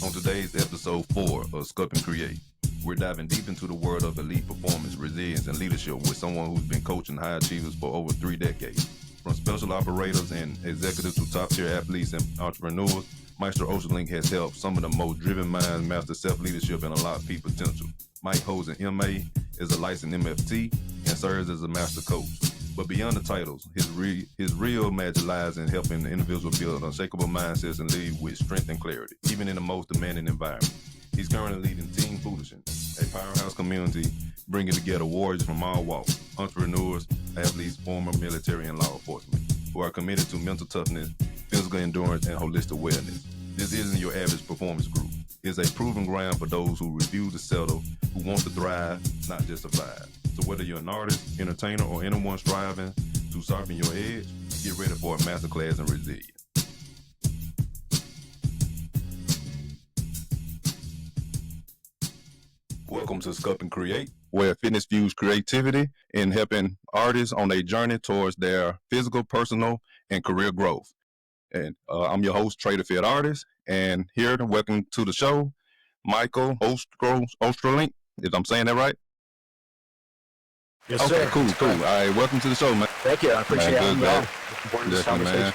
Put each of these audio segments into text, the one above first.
On today's episode 4 of Sculpt N Create, we're diving deep into the world of elite performance, resilience, and leadership with someone who's been coaching high achievers for over 3 decades. From special operators and executives to top-tier athletes and entrepreneurs, Michael Ostrolenk has helped some of the most driven minds master self-leadership and unlock peak potential. Mike holds an MA, is a licensed MFT, and serves as a master coach. But beyond the titles, his real magic lies in helping the individual build unshakable mindsets and lead with strength and clarity, even in the most demanding environment. He's currently leading Team Foolishness, a powerhouse community bringing together warriors from all walks, entrepreneurs, athletes, former military, and law enforcement, who are committed to mental toughness, physical endurance, and holistic wellness. This isn't your average performance group. It's a proven ground for those who refuse to settle, who want to thrive, not just survive. So whether you're an artist, entertainer, or anyone striving to sharpen your edge, get ready for a masterclass in resilience. Welcome to Sculpt N Create, where fitness fuels creativity in helping artists on their journey towards their physical, personal, and career growth. And I'm your host, Trea Da Fit Artist, and here to welcome to the show, Michael Ostrolenk. If I'm saying that right? Yes, okay, sir. cool. All right, welcome to the show, man. Thank you. I appreciate having me on. Looking forward to this conversation.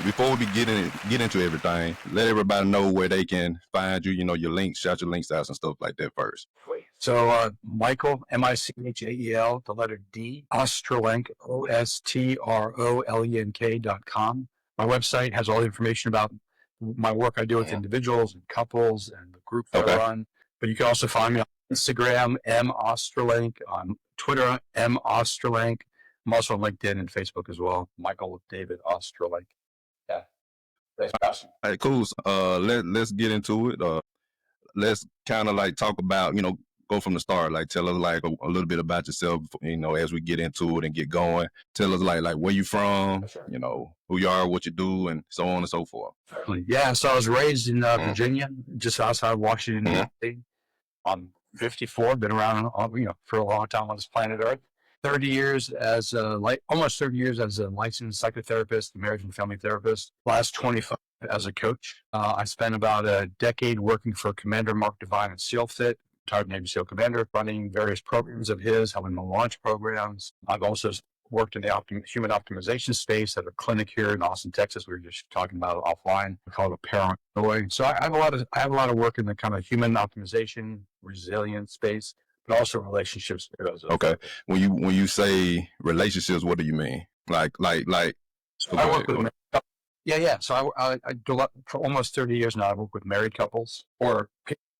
Before we get into everything, let everybody know where they can find you. You know, your links, shout your links out and stuff like that first. So Michael, Michael, the letter D, Ostrolenk, OSTROLENK.com. My website has all the information about my work I do with individuals and couples and the group that I run. But you can also find me on Instagram, Ostrolenk, on Twitter, Ostrolenk. I'm also on LinkedIn and Facebook as well, Michael David Ostrolenk. Yeah. Thanks for asking. All right, cool. Let's get into it. Let's kind of like talk about, go from the start. Like tell us like a little bit about yourself, as we get into it and get going. Tell us like where you from, who you are, what you do, and so on and so forth. Yeah, so I was raised in Virginia, just outside Washington, D.C. I'm 54, been around, for a long time on this planet Earth. 30 years as almost 30 years as a licensed psychotherapist, marriage and family therapist. Last 25 as a coach. I spent about a decade working for Commander Mark Devine at SEAL Fit, retired Navy SEAL commander, running various programs of his, helping them launch programs. I've also worked in the human optimization space at a clinic here in Austin, Texas. We were just talking about it offline. We call it Apparent Joy. So I have a lot of work in the kind of human optimization, resilience space, but also relationships. Okay. When you say relationships, what do you mean? Like. So I work with. Yeah. So I do a lot for almost 30 years now. I work with married couples or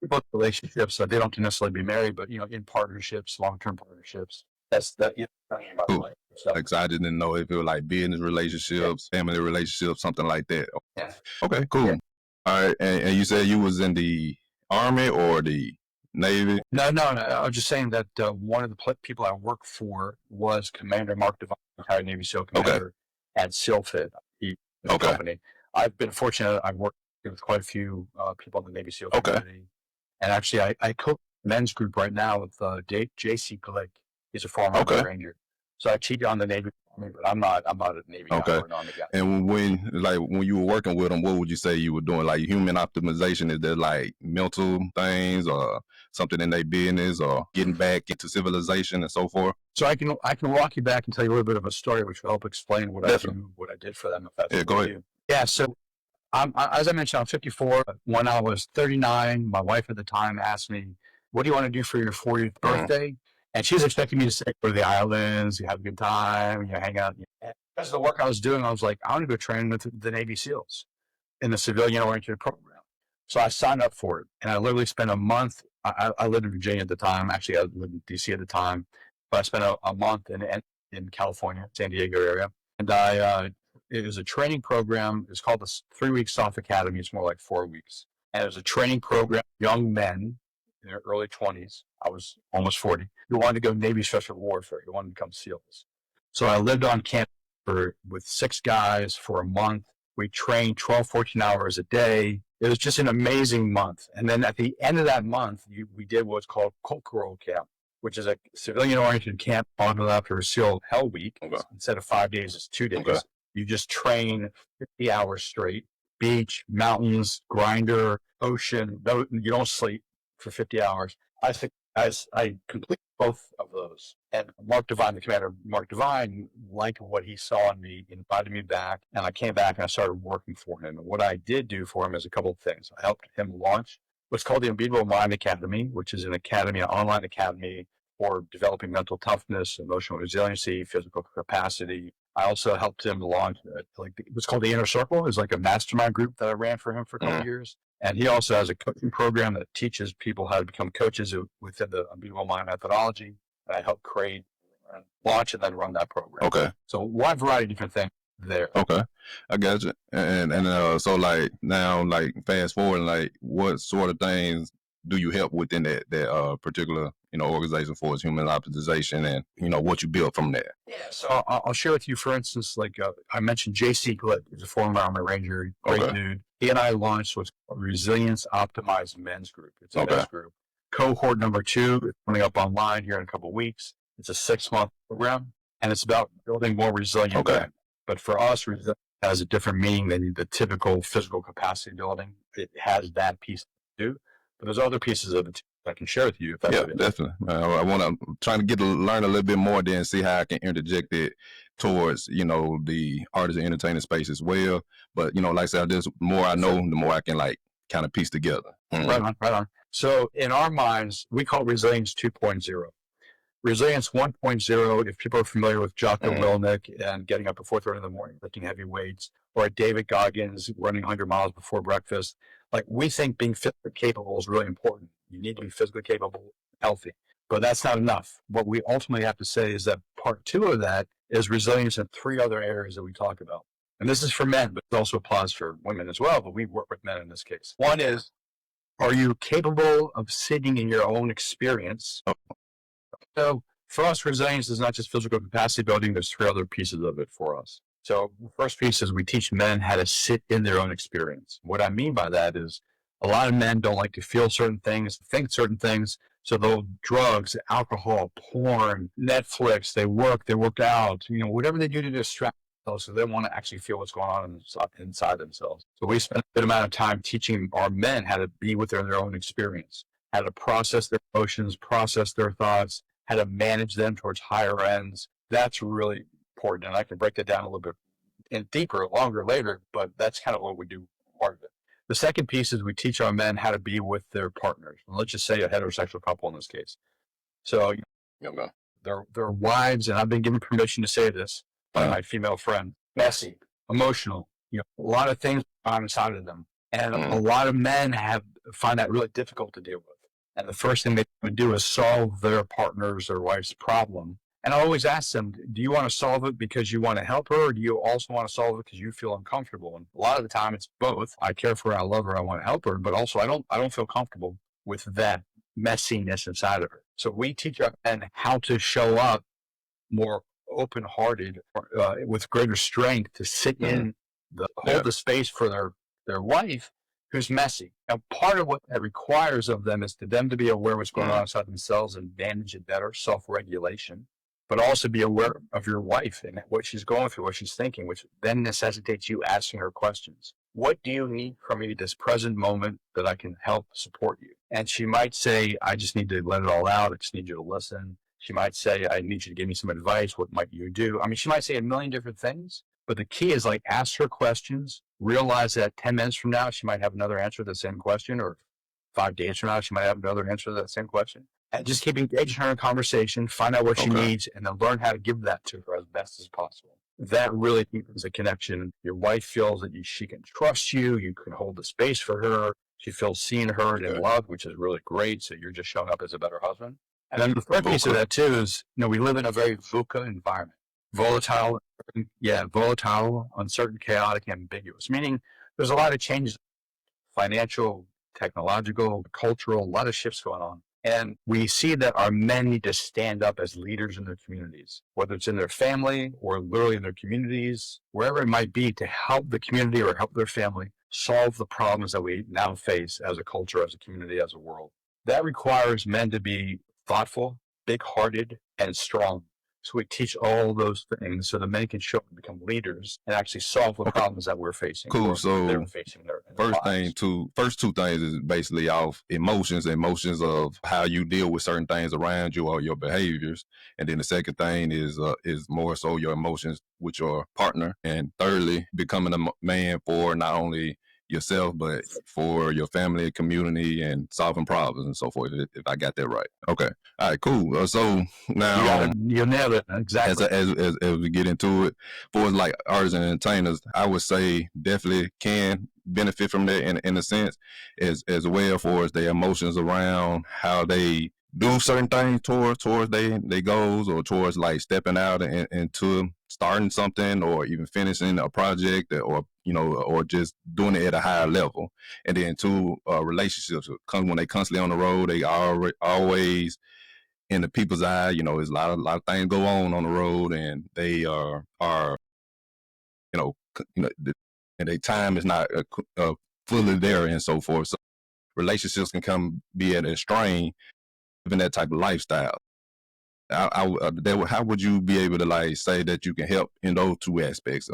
people in relationships. So they don't necessarily be married, but in partnerships, long-term partnerships. That's that. Cool. Like, I didn't know if it was like business relationships, family relationships, something like that. Yeah. Okay, cool. Yeah. All right, and you said you was in the Army or the Navy? No. I was just saying that one of the people I worked for was Commander Mark Devine, retired Navy SEAL commander at SEAL Fit, the company. I've been fortunate. I've worked with quite a few people in the Navy SEAL community. And actually, I coach a men's group right now with J.C. Glick. He's a former Ranger. So I cheat on the Navy Army, but I'm not a Navy guy or an Army guy. And when you were working with them, what would you say you were doing? Like human optimization, is there like mental things or something in their business or getting back into civilization and so forth? So I can walk you back and tell you a little bit of a story, which will help explain what I did for them. If that's go ahead. Yeah. So as I mentioned, I'm 54. When I was 39, my wife at the time asked me, "What do you want to do for your 40th birthday?" And she was expecting me to say, go to the islands, you have a good time, hang out. Because of the work I was doing, I was like, I want to go train with the Navy SEALs in the civilian-oriented program. So I signed up for it, and I literally spent a month. I lived in Virginia at the time. Actually, I lived in D.C. at the time. But I spent a month in California, San Diego area. And it was a training program. It's called the 3-week Soft Academy. It's more like 4 weeks. And it was a training program, young men in their early 20s. I was almost 40. You wanted to go Navy Special Warfare. You wanted to become SEALs. So I lived on camp with 6 guys for a month. We trained 12, 14 hours a day. It was just an amazing month. And then at the end of that month, we did what's called Cultural Camp, which is a civilian-oriented camp modeled after a SEAL Hell Week. Instead of 5 days, it's 2 days. You just train 50 hours straight. beach, mountains, grinder, ocean. No, you don't sleep for 50 hours. I think I complete both of those. And Mark Devine, the commander, Mark Devine, liked what he saw in me, invited me back, and I came back and I started working for him. And what I did do for him is a couple of things. I helped him launch what's called the Unbeatable Mind Academy, which is an online academy for developing mental toughness, emotional resiliency, physical capacity. I also helped him launch what's called the Inner Circle, is like a mastermind group that I ran for him for a couple of years. And he also has a coaching program that teaches people how to become coaches within the Unbeatable Mind methodology. And I helped create, launch, and then run that program. Okay. So a wide variety of different things there. Okay. I got you. And so like now, like fast forward, like what sort of things do you help within that particular, organization for its human optimization, and, what you built from there? Yeah. So I'll share with you, for instance, like I mentioned JC Glick, who's a former Army Ranger, great dude. He and I launched what's called Resilience Optimized Men's Group. It's a men's group. Cohort number 2 is coming up online here in a couple of weeks. It's a 6-month program, and it's about building more resilient men. But for us, resilience has a different meaning than the typical physical capacity building. It has that piece too, but there's other pieces of it I can share with you. If that's definitely. I want to trying to learn a little bit more, then see how I can interject it towards, the artist and entertainment space as well. But, like I said, the more I know, the more I can kind of piece together. Right on. So in our minds, we call Resilience 2.0. Resilience 1.0, if people are familiar with Jocko Willink and getting up at 4:30 in the morning, lifting heavy weights, or David Goggins running 100 miles before breakfast, like we think being physically capable is really important. You need to be physically capable, healthy, but that's not enough. What we ultimately have to say is that part 2 of that is resilience in 3 other areas that we talk about. And this is for men, but it also applies for women as well, but we work with men in this case. One is, are you capable of sitting in your own experience? So for us, resilience is not just physical capacity building. There's 3 other pieces of it for us. So the first piece is we teach men how to sit in their own experience. What I mean by that is a lot of men don't like to feel certain things, think certain things. So they'll drugs, alcohol, porn, Netflix, they work out, whatever they do to distract themselves, so they want to actually feel what's going on inside themselves. So we spend a good amount of time teaching our men how to be within their own experience, how to process their emotions, process their thoughts, how to manage them towards higher ends. That's really important. And I can break that down a little bit and deeper, longer later, but that's kind of what we do, part of it. The second piece is we teach our men how to be with their partners. And let's just say a heterosexual couple in this case. So their wives, and I've been given permission to say this by my female friend, messy, emotional, a lot of things on inside of them. And a lot of men find that really difficult to deal with. And the first thing they would do is solve their partner's or wife's problem. And I always ask them, do you want to solve it because you want to help her, or do you also want to solve it because you feel uncomfortable? And a lot of the time it's both. I care for her, I love her, I want to help her, but also I don't feel comfortable with that messiness inside of her. So we teach our men how to show up more open-hearted, with greater strength, to sit in hold the space for their wife who's messy. Now, part of what that requires of them is them to be aware of what's going on inside themselves and manage it better, self-regulation, but also be aware of your wife and what she's going through, what she's thinking, which then necessitates you asking her questions. What do you need from me this present moment that I can help support you? And she might say, I just need to let it all out. I just need you to listen. She might say, I need you to give me some advice. What might you do? I mean, she might say a million different things, but the key is ask her questions, realize that 10 minutes from now, she might have another answer to the same question, or 5 days from now, she might have another answer to that same question. And just keep engaging her in conversation, find out what she needs, and then learn how to give that to her as best as possible. That really deepens a connection. Your wife feels that she can trust you. You can hold the space for her. She feels seen, heard, and loved, which is really great. So you're just showing up as a better husband. And then the third piece of that, too, is, we live in a very VUCA environment. Volatile, uncertain, chaotic, ambiguous, meaning there's a lot of changes, financial, technological, cultural, a lot of shifts going on. And we see that our men need to stand up as leaders in their communities, whether it's in their family or literally in their communities, wherever it might be, to help the community or help their family solve the problems that we now face as a culture, as a community, as a world. That requires men to be thoughtful, big-hearted, and strong. So we teach all those things so that men can show up and become leaders and actually solve the problems that we're facing. Cool. Or So they're facing in their first lives. first two things is basically off emotions of how you deal with certain things around you or your behaviors, and then the second thing is more so your emotions with your partner, and thirdly, becoming a man for not only yourself but for your family, community, and solving problems and so forth. If I got that right, okay. All right, cool. So now You nailed it exactly. As we get into it, for like artists and entertainers, I would say definitely can benefit from that in a sense, as well for as their emotions around how they do certain things towards they goals, or towards like stepping out into starting something or even finishing a project, or or just doing it at a higher level. And then two, relationships come when they constantly on the road, they always in the people's eye, there's a lot of things go on the road, and they are you know, and their time is not fully there and so forth. So relationships can come be at a strain, given that type of lifestyle. How would you be able to like say that you can help in those two aspects?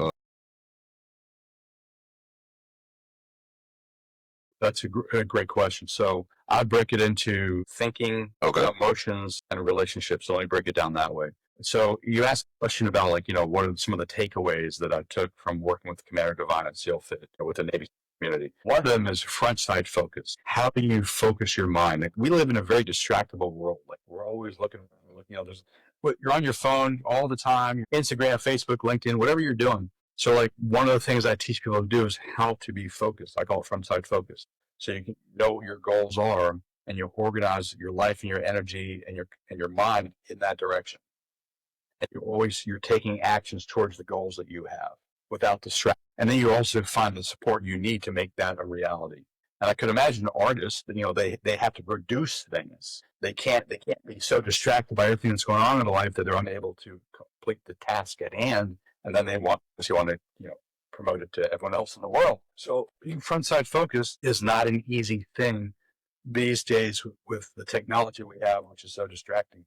That's a great question. So I break it into thinking, Okay. emotions, and relationships. So let me break it down that way. So you asked a question about like, what are some of the takeaways that I took from working with Commander Divine at SEAL Fit with the Navy community. One of them is front side focus. How do you focus your mind? Like, we live in a very distractible world. Like, we're always looking, you're on your phone all the time, Instagram, Facebook, LinkedIn, whatever you're doing. So like one of the things I teach people to do is how to be focused. I call it front side focus. So you can know what your goals are and you organize your life and your energy and your mind in that direction. And you're taking actions towards the goals that you have without distraction. And then you also find the support you need to make that a reality. And I could imagine artists, they have to produce things. They can't be so distracted by everything that's going on in their life that they're unable to complete the task at hand. And then they want to, promote it to everyone else in the world. So being front side focused is not an easy thing these days with the technology we have, which is so distracting.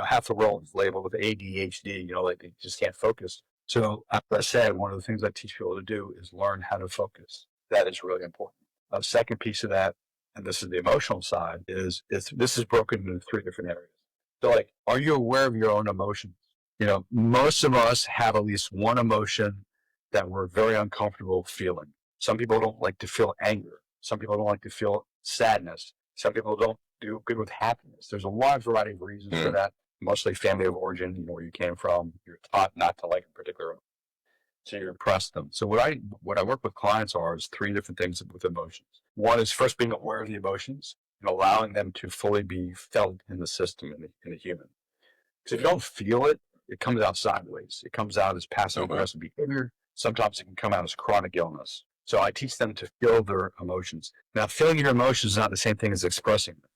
Half the world is labeled with ADHD, like they just can't focus. So as I said, one of the things I teach people to do is learn how to focus. That is really important. A second piece of that, and this is the emotional side, is this is broken into three different areas. So like, are you aware of your own emotions? Most of us have at least one emotion that we're very uncomfortable feeling. Some people don't like to feel anger. Some people don't like to feel sadness. Some people don't do good with happiness. There's a wide variety of reasons for that. Mostly family of origin, where you came from. You're taught not to like a particular, so you impress them. So what I work with clients is three different things with emotions. One is first being aware of the emotions and allowing them to fully be felt in the system, in the human. Because if you don't feel it, it comes out sideways. It comes out as passive aggressive behavior. Sometimes it can come out as chronic illness. So I teach them to feel their emotions. Now, feeling your emotions is not the same thing as expressing them.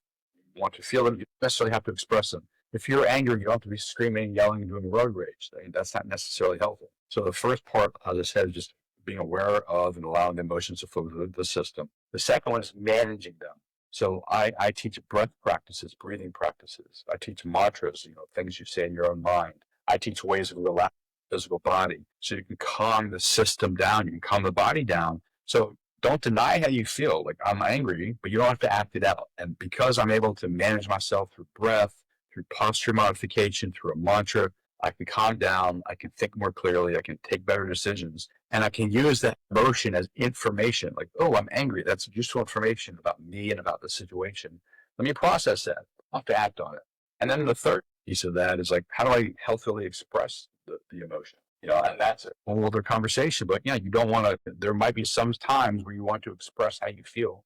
You want to feel them, you necessarily have to express them. If you're angry, you don't have to be screaming, yelling, and doing road rage. That's not necessarily helpful. So the first part, as I said, is just being aware of and allowing the emotions to flow through the system. The second one is managing them. So I teach breath practices, breathing practices. I teach mantras, things you say in your own mind. I teach ways of relaxing the physical body so you can calm the system down. You can calm the body down. So don't deny how you feel. Like, I'm angry, but you don't have to act it out. And because I'm able to manage myself through breath, through posture modification, through a mantra, I can calm down. I can think more clearly. I can take better decisions. And I can use that emotion as information. Like, oh, I'm angry. That's useful information about me and about the situation. Let me process that. I'll have to act on it. And then the third piece of that is like, how do I healthily express the emotion? And that's a whole other conversation. But yeah, you don't want to, there might be some times where you want to express how you feel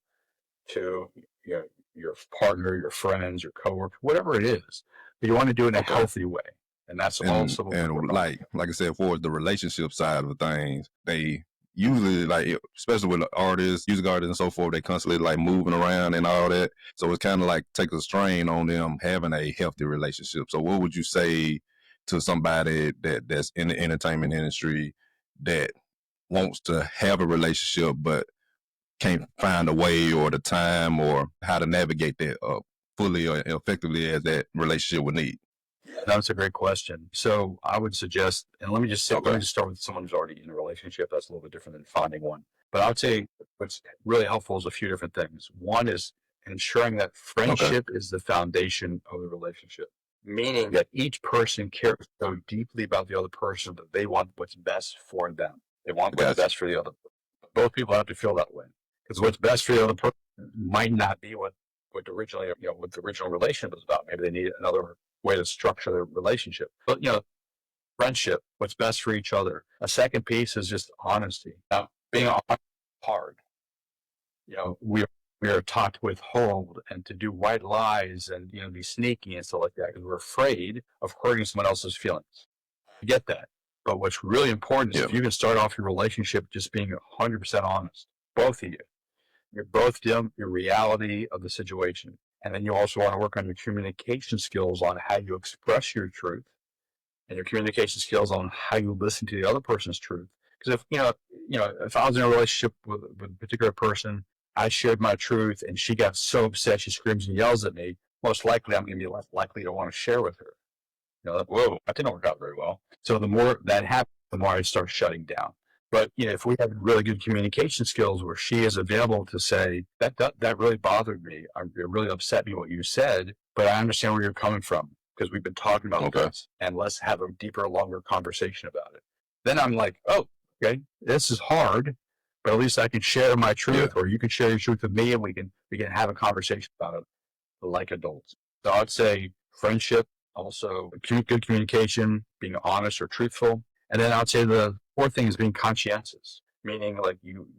to your partner, your friends, your coworker, whatever it is. But you want to do it in a healthy way. And that's also what like I said, for the relationship side of things, they usually, like, especially with artists, music artists and so forth, they constantly like moving around and all that. So it's kind of like takes a strain on them having a healthy relationship. So what would you say to somebody that's in the entertainment industry that wants to have a relationship but can't find a way or the time or how to navigate that fully or effectively as that relationship would need? That's a great question. So I would suggest, and let me just say, let Okay. me just start with someone who's already in a relationship. That's a little bit different than finding one. But I would say what's really helpful is a few different things. One is ensuring that Okay. friendship is the foundation of the relationship, meaning that each person cares so deeply about the other person that they want what's best for them. They want what's Gotcha. best for the other. Both people have to feel that way, because what's best for the other person might not be what originally, what the original relationship was about. Maybe they need another way to structure their relationship. But friendship, what's best for each other. A second piece is just honesty. Now, being honest is hard. We are taught to withhold and to do white lies and be sneaky and stuff like that because we're afraid of hurting someone else's feelings. I get that. But what's really important is Yeah. if you can start off your relationship just being 100% honest, both of you. You're both dealing with your reality of the situation. And then you also want to work on your communication skills on how you express your truth and your communication skills on how you listen to the other person's truth. Because if if I was in a relationship with a particular person, I shared my truth and she got so upset she screams and yells at me, most likely I'm going to be less likely to want to share with her. Whoa, that didn't work out very well. So the more that happens, the more I start shutting down. But if we have really good communication skills where she is available to say that really bothered me, it really upset me what you said, but I understand where you're coming from because we've been talking about this, and let's have a deeper, longer conversation about it. Then I'm like, oh, okay, this is hard, but at least I can share my truth, or you can share your truth with me, and we can have a conversation about it like adults. So I'd say friendship, also good communication, being honest or truthful. And then I'd say the fourth thing is being conscientious, meaning like you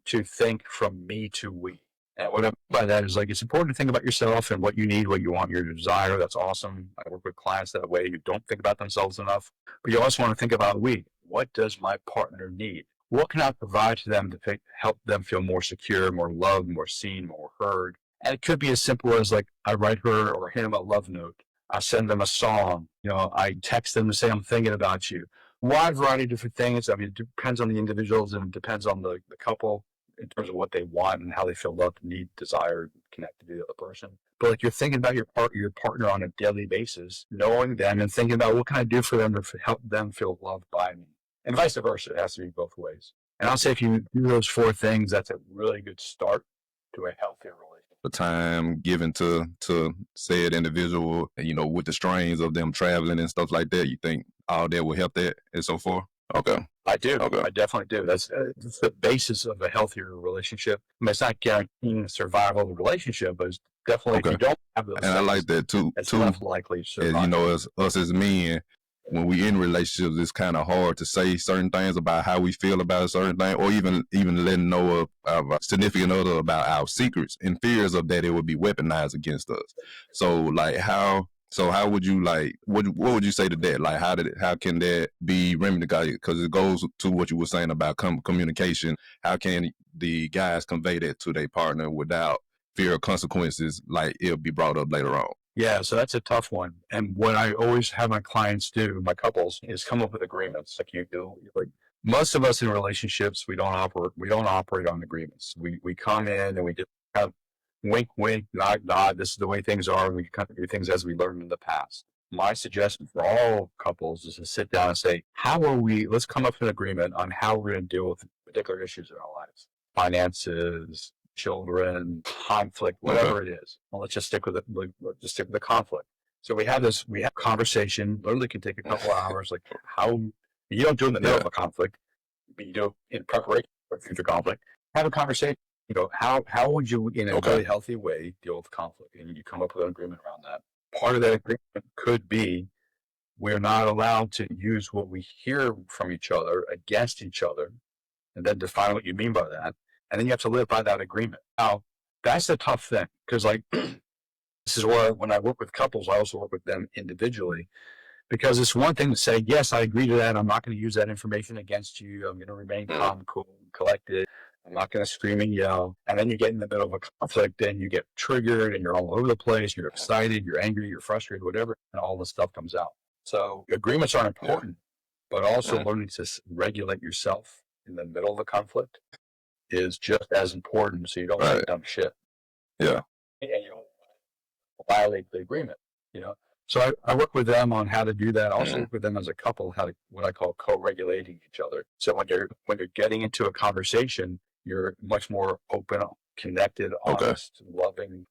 to think from me to we. And what I mean by that is like it's important to think about yourself and what you need, what you want, your desire. That's awesome. I work with clients that way who don't think about themselves enough. But you also want to think about we. What does my partner need? What can I provide to them to help them feel more secure, more loved, more seen, more heard? And it could be as simple as like I write her or him a love note. I send them a song. I text them to say I'm thinking about you. Wide variety of different things. I mean, it depends on the individuals and it depends on the couple in terms of what they want and how they feel loved, need, desired, connected to the other person. But like you're thinking about your partner on a daily basis, knowing them and thinking about what can I do for them to help them feel loved by me, and vice versa. It has to be both ways. And I'll say if you do those four things, that's a really good start to a healthier relationship. The time given to said individual, with the strains of them traveling and stuff like that, you think all that will help that and so forth? Okay. I do. Okay. I definitely do. That's the basis of a healthier relationship. I mean, it's not guaranteeing survival of the relationship, but it's definitely if you don't have those and things, I like that too. It's less likely to survive. As us as men, when we in relationships, it's kind of hard to say certain things about how we feel about a certain thing, or even letting know of a significant other about our secrets, in fears of that it would be weaponized against us. So, like, how would you what would you say to that? Like, how can that be remedied? Because it goes to what you were saying about communication. How can the guys convey that to their partner without fear of consequences, like it'll be brought up later on? Yeah, so that's a tough one. And what I always have my clients do, my couples, is come up with agreements like you do. Like most of us in relationships, we don't operate on agreements. We come in and we just kind of wink, wink, nod, nod. This is the way things are. And we kind of do things as we learned in the past. My suggestion for all couples is to sit down and say, let's come up with an agreement on how we're going to deal with particular issues in our lives. Finances, children, conflict, whatever it is. Well, let's just stick with it. Let's just stick with the conflict. So we have conversation, literally can take a couple of hours, like how you don't do it in the middle of a conflict, but you do it in preparation for future conflict. Have a conversation, how would you, in a really healthy way, deal with conflict? And you come up with an agreement around that. Part of that agreement could be we're not allowed to use what we hear from each other against each other, and then define what you mean by that. And then you have to live by that agreement. Now, that's the tough thing because, this is where when I work with couples, I also work with them individually because it's one thing to say, yes, I agree to that. I'm not going to use that information against you. I'm going to remain calm, cool, collected. I'm not going to scream and yell. And then you get in the middle of a conflict and you get triggered and you're all over the place. You're excited, you're angry, you're frustrated, whatever. And all this stuff comes out. So agreements are important, but also learning to regulate yourself in the middle of a conflict is just as important, so you don't say dumb shit. Yeah. And you don't violate the agreement. So I work with them on how to do that. I also work with them as a couple, how to, what I call co-regulating each other. So when you're getting into a conversation, you're much more open, connected, Okay. honest, loving.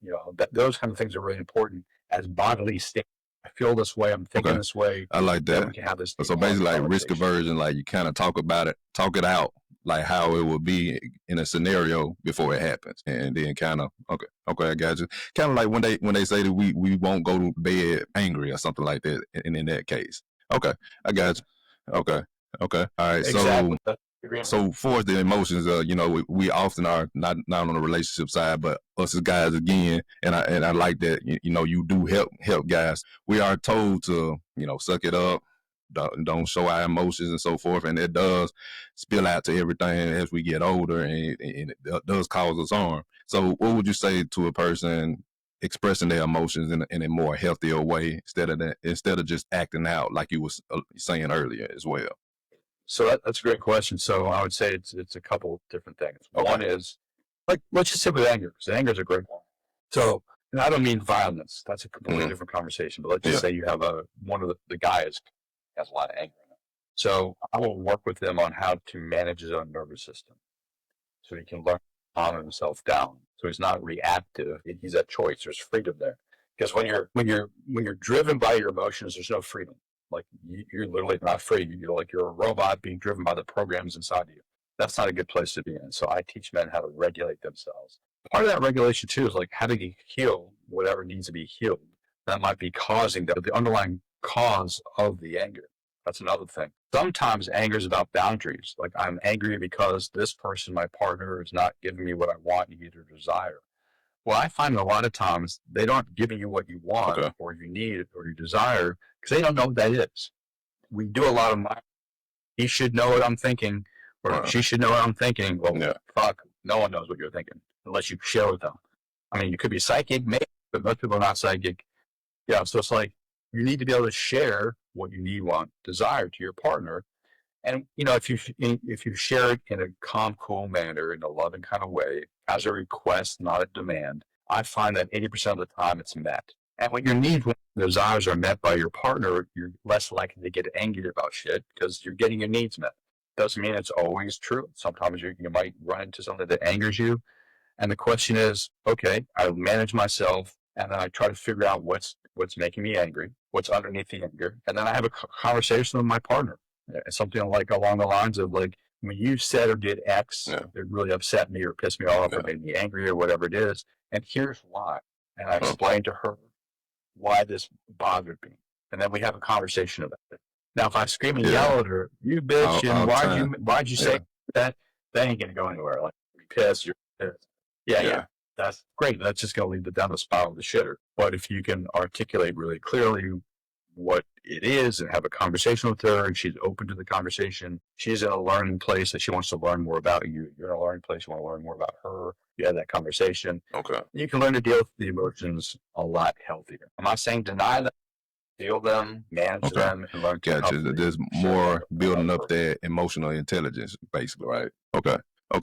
Those kind of things are really important as bodily state. I feel this way. I'm thinking Okay. this way. I like Then that. we can have this. So basically, like risk aversion, like you kind of talk about it, talk it out, like how it would be in a scenario before it happens, and then kind of okay, I got you. Kind of like when they say that we won't go to bed angry or something like that. In that case, okay, I got you. Okay, all right. Exactly. So for the emotions, we often are not on the relationship side, but us as guys again, and I like that you do help guys. We are told to suck it up, don't show our emotions and so forth, and it does spill out to everything as we get older, and it does cause us harm. So what would you say to a person expressing their emotions in a more healthier way instead of just acting out like you was saying earlier as well? So that's a great question. So I would say it's a couple different things. Okay. One is, like, let's just sit with anger, because anger is a great one. So, and I don't mean violence. That's a completely different conversation. But let's just say you have one of the guys has a lot of anger in him. So I will work with them on how to manage his own nervous system, so he can learn to calm himself down. So he's not reactive. He's at choice. There's freedom there. Because when you're driven by your emotions, there's no freedom. Like you're literally not free. You're a robot being driven by the programs inside of you. That's not a good place to be in. So I teach men how to regulate themselves. Part of that regulation too is like how do you heal whatever needs to be healed. That might be causing the underlying cause of the anger. That's another thing. Sometimes anger is about boundaries. Like I'm angry because this person, my partner, is not giving me what I want, need, or desire. Well, I find a lot of times they don't give you what you want or you need or you desire because they don't know what that is. We do a lot of he should know what I'm thinking or she should know what I'm thinking. Well, fuck, no one knows what you're thinking unless you share with them. I mean, you could be psychic, maybe, but most people are not psychic. Yeah, so it's like you need to be able to share what you need, want, desire to your partner. And if you share it in a calm, cool manner, in a loving kind of way, as a request, not a demand, I find that 80% of the time it's met. And when your needs, when desires are met by your partner, you're less likely to get angry about shit because you're getting your needs met. Doesn't mean it's always true. Sometimes you might run into something that angers you. And the question is, okay, I manage myself and then I try to figure out what's making me angry, what's underneath the anger. And then I have a conversation with my partner. Something like along the lines of like, when you said or did X, it really upset me or pissed me off or made me angry or whatever it is. And here's why. And I explained to her why this bothered me. And then we have a conversation about it. Now, if I scream and yell at her, you bitch, and why'd you say that? That ain't going to go anywhere. Like, you're pissed, you're pissed. Yeah. That's great. That's just going to lead down the spiral of the shitter. But if you can articulate really clearly what it is and have a conversation with her and she's open to the conversation, she's in a learning place that she wants to learn more about you. You're in a learning place, you want to learn more about her. You have that conversation. Okay. You can learn to deal with the emotions a lot healthier. I'm not saying deny them, feel them, manage them, and learn to Gotcha. There's more building up that emotional intelligence, basically, right? Okay. All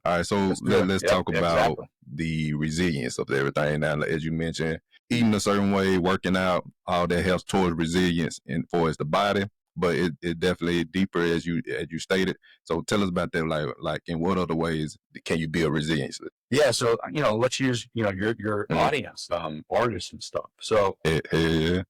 right. So let's talk about the resilience of everything. Now, as you mentioned, eating a certain way, working out, all that helps towards resilience and for the body. But it definitely deeper as you stated. So tell us about that. Like in what other ways can you build resilience? Yeah. So let's use your audience, artists and stuff. So I'm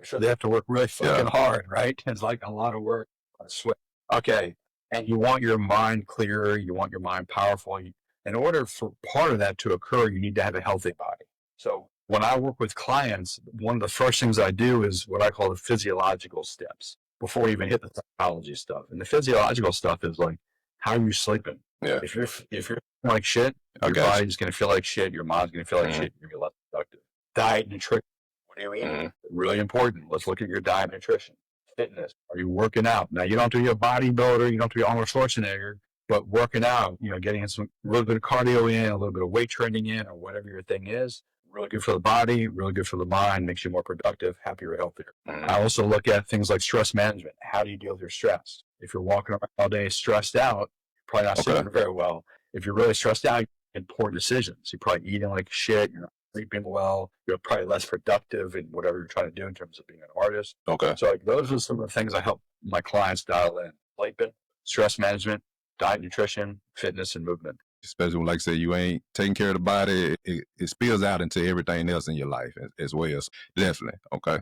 sure they have to work really fucking hard, right? It's like a lot of work. I swear. Okay. And you want your mind clear, you want your mind powerful. In order for part of that to occur, you need to have a healthy body. So when I work with clients, one of the first things I do is what I call the physiological steps before we even hit the psychology stuff. And the physiological stuff is like, how are you sleeping? Yeah. If you're feeling like shit, your body's going to feel like shit, your mind's going to feel like shit, you're going to be less productive. Diet and nutrition. What are you eating? Really important. Let's look at your diet and nutrition. Fitness. Are you working out? Now, you don't have to be a bodybuilder, you don't have to be Arnold Schwarzenegger, but working out, getting in a little bit of cardio in, a little bit of weight training in, or whatever your thing is, really good for the body, really good for the mind, makes you more productive, happier, healthier. I also look at things like stress management. How do you deal with your stress? If you're walking around all day stressed out, you're probably not sleeping very well. If you're really stressed out, you make poor decisions. You're probably eating like shit, you're not sleeping well, you're probably less productive in whatever you're trying to do in terms of being an artist. Okay. So like those are some of the things I help my clients dial in: sleeping, stress management, diet, nutrition, fitness, and movement. Especially when, like I said, you ain't taking care of the body, it spills out into everything else in your life as well. Definitely. Okay.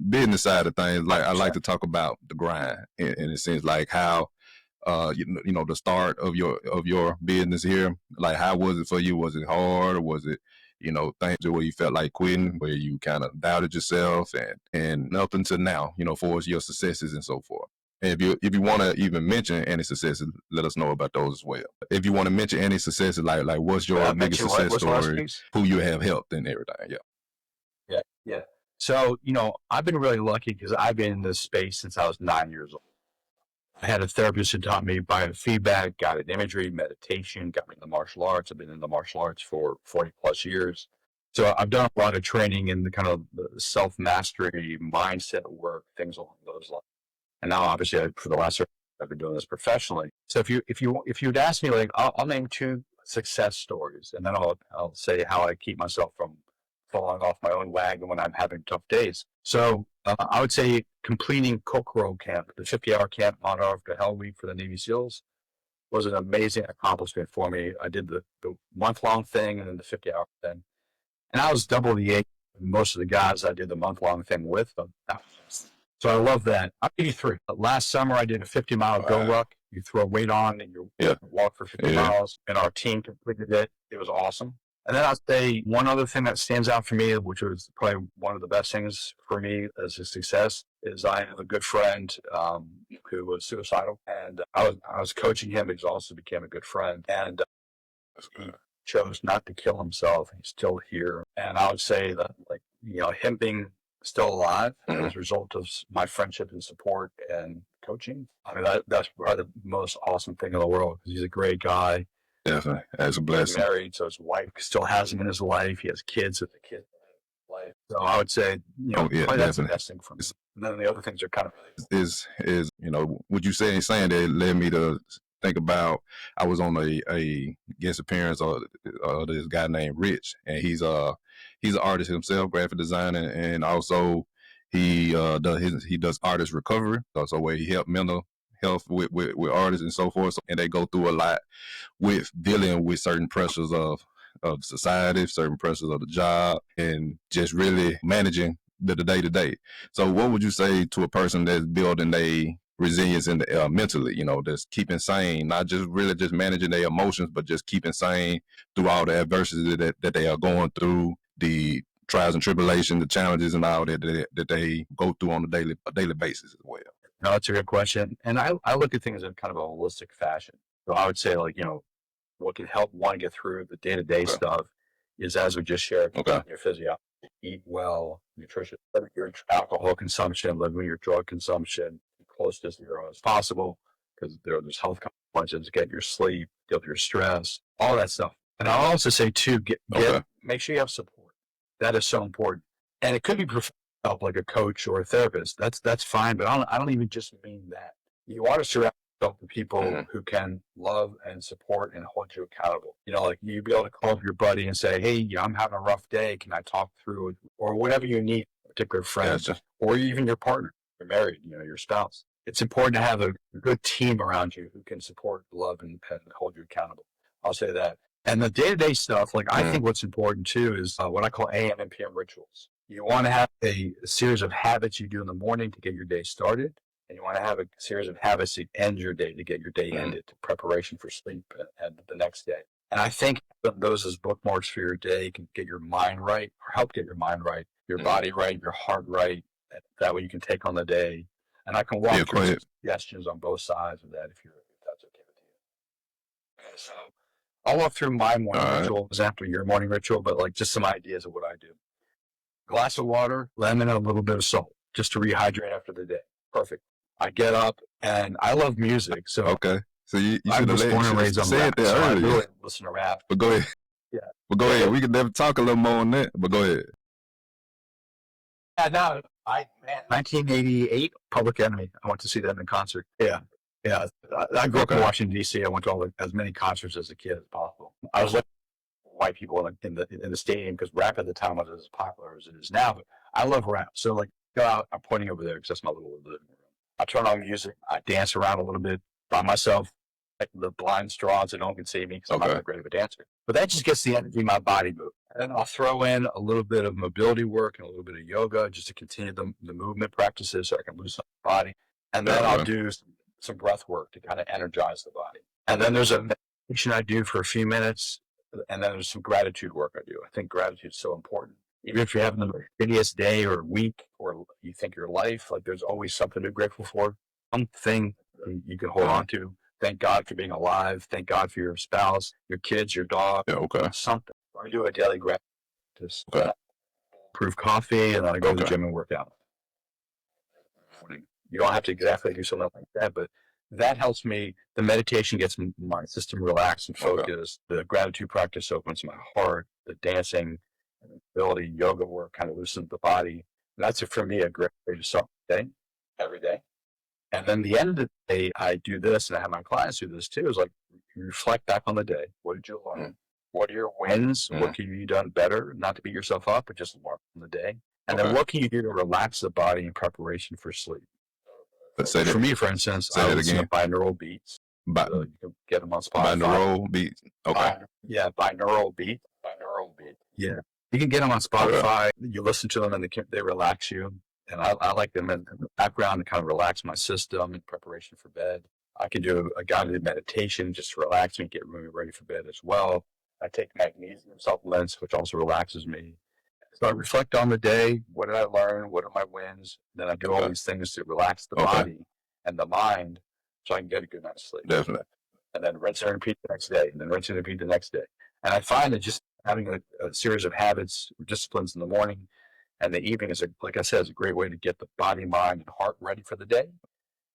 Business side of things, like I like to talk about the grind in a sense, like how you know the start of your business here. Like, how was it for you? Was it hard, or was it, you know, things where you felt like quitting, where you kind of doubted yourself, and up until now, you know, for your successes and so forth? And if you want to even mention any successes, let us know about those as well. If you want to mention any successes, like what's your biggest success story, who you have helped and everything. Yeah. Yeah. Yeah. So, you know, I've been really lucky because I've been in this space since I was 9 years old. I had a therapist who taught me biofeedback, guided imagery, meditation, got me into martial arts. I've been in the martial arts for 40 plus years. So I've done a lot of training in the kind of the self-mastery, mindset work, things along those lines. And now, obviously, for the last, I've been doing this professionally. So if you'd ask me, like, I'll name 2 success stories, and then I'll say how I keep myself from falling off my own wagon when I'm having tough days. So I would say completing Kokoro Camp, the 50-hour camp on after Hell Week for the Navy SEALs, was an amazing accomplishment for me. I did the month-long thing and then the 50-hour thing. And I was double the age of most of the guys I did the month-long thing with. So I love that. I'll give you 3. Last summer, I did a 50-mile go ruck. You throw a weight on and you walk for 50 miles, and our team completed it. It was awesome. And then I'll say one other thing that stands out for me, which was probably one of the best things for me as a success, is I have a good friend who was suicidal, and I was coaching him, but he also became a good friend. And he chose not to kill himself. He's still here. And I would say that, like, you know, him being still alive as a result of my friendship and support and coaching, I mean, that's probably the most awesome thing in the world, because he's a great guy. Definitely. That's a blessing. He's married, so his wife still has him in his life. He has kids with the kid life. So I would say, you know, that's the best thing for me. And then the other things are kind of is you know, what you saying that led me to think about, I was on a guest appearance of this guy named Rich, and he's an artist himself, graphic designer, and also he does artist recovery, so where he help mental health with artists and so forth, and they go through a lot with dealing with certain pressures of society, certain pressures of the job, and just really managing the day-to-day. So what would you say to a person that's building a resilience in the mentally, you know, that's keeping sane, not just really just managing their emotions, but just keeping sane through all the adversity that they are going through, the trials and tribulations, the challenges and all that they go through on a daily basis as well? No, that's a good question. And I look at things in kind of a holistic fashion. So I would say, like, you know, what can help one get through the day-to-day stuff is, as we just shared, your physiology, eat well, nutrition, limit your alcohol consumption, limit your drug consumption, close to zero as possible, because there's health consequences. Get your sleep, deal with your stress, all that stuff. And I'll also say, too, make sure you have support. That is so important. And it could be professional help, like a coach or a therapist. That's fine, but I don't even just mean that. You want to surround yourself with people who can love and support and hold you accountable. You know, like, you'd be able to call up your buddy and say, hey, I'm having a rough day. Can I talk through it? Or whatever you need, a particular friend, or even your partner. You're married, you know, your spouse. It's important to have a good team around you who can support, love, and hold you accountable. I'll say that. And the day-to-day stuff, like, I think what's important, too, is what I call AM and PM rituals. You want to have a series of habits you do in the morning to get your day started, and you want to have a series of habits to end your day, to get your day ended, to preparation for sleep and the next day. And I think those as bookmarks for your day can get your mind right, or help get your mind right, your body right, your heart right. That way you can take on the day. And I can walk through suggestions on both sides of that if that's okay with you. Okay, so I'll walk through my morning ritual after your morning ritual, but like just some ideas of what I do. Glass of water, lemon, and a little bit of salt, just to rehydrate after the day. Perfect. I get up, and I love music. So so you I was born and raised on rap, so I really listen to rap. But go ahead. Yeah. But go ahead. We can never talk a little more on that. But go ahead. Yeah, no, 1988, Public Enemy. I went to see them in concert. Yeah. I grew up in Washington, D.C. I went to as many concerts as a kid as possible. I was like, white people in the stadium because rap at the time wasn't as popular as it is now. But I love rap. So like, go out, I'm pointing over there because that's my little living room. I turn on music. I dance around a little bit by myself, like the blind straws that no one can see me because I'm not that great of a dancer. But that just gets the energy in my body moving. And I'll throw in a little bit of mobility work and a little bit of yoga just to continue the movement practices so I can loosen up the body. And then I'll do some breath work to kind of energize the body. And then there's a meditation I do for a few minutes. And then there's some gratitude work I do. I think gratitude is so important. Even if you're having the shittiest day or week or you think your life, like there's always something to be grateful for. Something you can hold on to. Thank God for being alive. Thank God for your spouse, your kids, your dog. Something. I do a daily gratitude. Just proof coffee, and then I go to the gym and work out. You don't have to exactly do something like that, but that helps me. The meditation gets my system relaxed and focused. The gratitude practice opens my heart. The dancing and ability, yoga work kind of loosens the body. And that's, for me, a great way to start the day, every day. And then the end of the day, I do this, and I have my clients do this too, is like reflect back on the day. What did you learn? What are your wins? What can you do done better? Not to beat yourself up, but just learn from the day. And then what can you do to relax the body in preparation for sleep? For me, for instance, I listen to binaural beats. You can get them on Spotify. Binaural beats? Okay. Binaural beat. Yeah. You can get them on Spotify. You listen to them and they relax you. And I like them in the background to kind of relax my system in preparation for bed. I can do a guided meditation just to relax me, get me ready for bed as well. I take magnesium supplements, which also relaxes me. So I reflect on the day. What did I learn? What are my wins? Then I do all these things to relax the body and the mind so I can get a good night's sleep. Definitely. And then rinse and repeat the next day. And then rinse and repeat the next day. And I find that just having a series of habits or disciplines in the morning and the evening is, like I said, is a great way to get the body, mind, and heart ready for the day.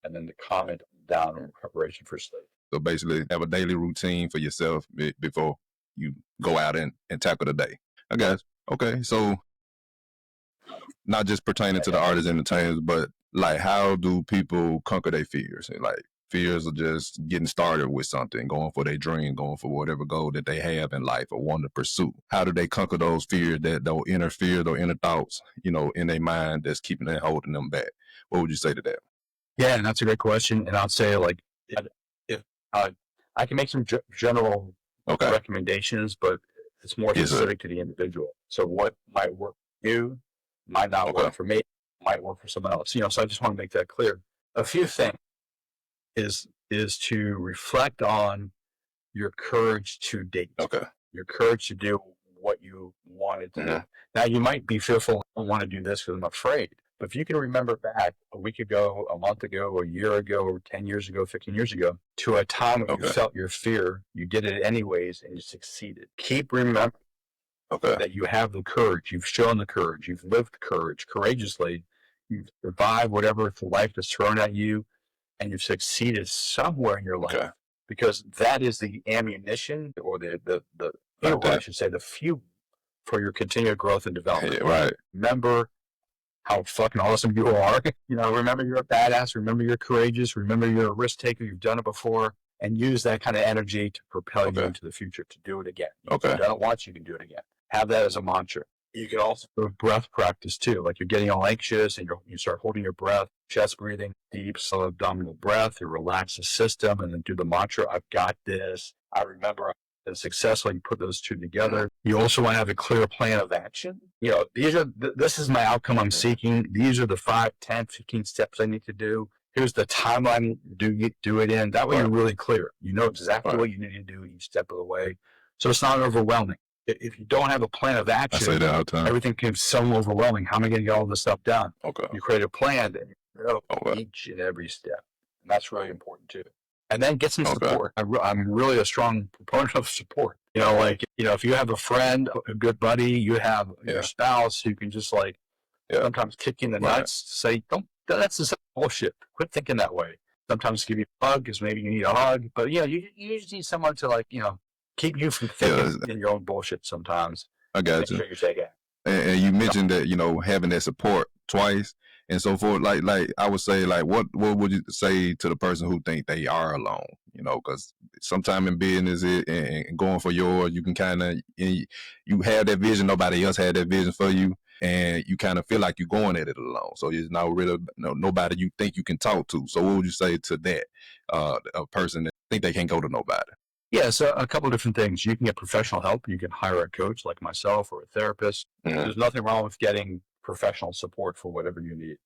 And then to calm it down in preparation for sleep. So basically have a daily routine for yourself before you go out and tackle the day. I guess. Okay. So not just pertaining to the artists and entertainers, but like how do people conquer their fears? Like fears of just getting started with something, going for their dream, going for whatever goal that they have in life or want to pursue. How do they conquer those fears, those inner fears or inner thoughts, in their mind that's keeping them, holding them back? What would you say to that? Yeah, and that's a great question. And I'd say like, if I can make some general recommendations, but it's more specific to the individual. So what might work for you might not work for me, might work for someone else. So I just want to make that clear. A few things is to reflect on your courage to date. Your courage to do what you wanted to do. Now you might be fearful, I don't want to do this because I'm afraid. But if you can remember back a week ago, a month ago, a year ago, or 10 years ago, 15 years ago, to a time when you felt your fear, you did it anyways, and you succeeded. Keep remembering that you have the courage. You've shown the courage. You've lived courage courageously. You've survived whatever life has thrown at you, and you've succeeded somewhere in your life. Because that is the ammunition, or I should say, the fuel for your continued growth and development. Remember how fucking awesome you are. Remember you're a badass. Remember you're courageous. Remember you're a risk taker. You've done it before, and use that kind of energy to propel you into the future to do it again. You've done it once, you can do it again. Have that as a mantra. You can also do breath practice too. Like you're getting all anxious and you start holding your breath, chest breathing, deep, slow abdominal breath. You relax the system and then do the mantra, I've got this. I remember successfully put those two together. You also want to have a clear plan of action. This is my outcome I'm seeking. These are the 5, 10, 15 steps I need to do. Here's the timeline do it in. That way you're really clear. You know exactly what you need to do each step of the way. So it's not overwhelming. If you don't have a plan of action, I say that all the time. Everything becomes so overwhelming. How am I going to get all this stuff done? You create a plan and you know each and every step. And that's really important too. And then get some support. I'm really a strong proponent of support. If you have a friend, a good buddy, you have your spouse who can just sometimes kick you in the nuts to say, that's just bullshit. Quit thinking that way. Sometimes give you a hug because maybe you need a hug. But you just need someone to keep you from thinking in your own bullshit sometimes. I got you. Sure you take it. And you mentioned that, having that support twice and so forth. Like I would say, what would you say to the person who think they are alone? you know, because sometime in business and going for yours, you can kind of, you have that vision, nobody else had that vision for you, and you kind of feel like you're going at it alone. So it's not really nobody you think you can talk to. So what would you say to that, a person that think they can't go to nobody? Yeah, so a couple of different things. You can get professional help. You can hire a coach like myself or a therapist. Mm-hmm. There's nothing wrong with getting professional support for whatever you need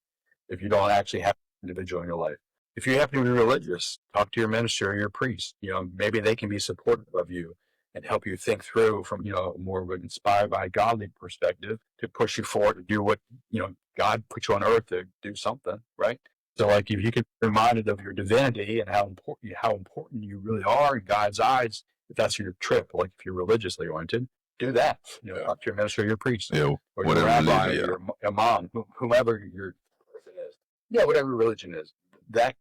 if you don't actually have an individual in your life. If you happen to be religious, talk to your minister or your priest. You know, maybe they can be supportive of you and help you think through from, you know, more of an inspired by a godly perspective to push you forward to do what, you know, God put you on earth to do something, right? So like if you can be reminded of your divinity and how important you really are in God's eyes, if that's your trip, like if you're religiously oriented, do that. You know, talk to your minister, or your priest, or your rabbi, or your mom, whomever your person is. Yeah, whatever religion is, that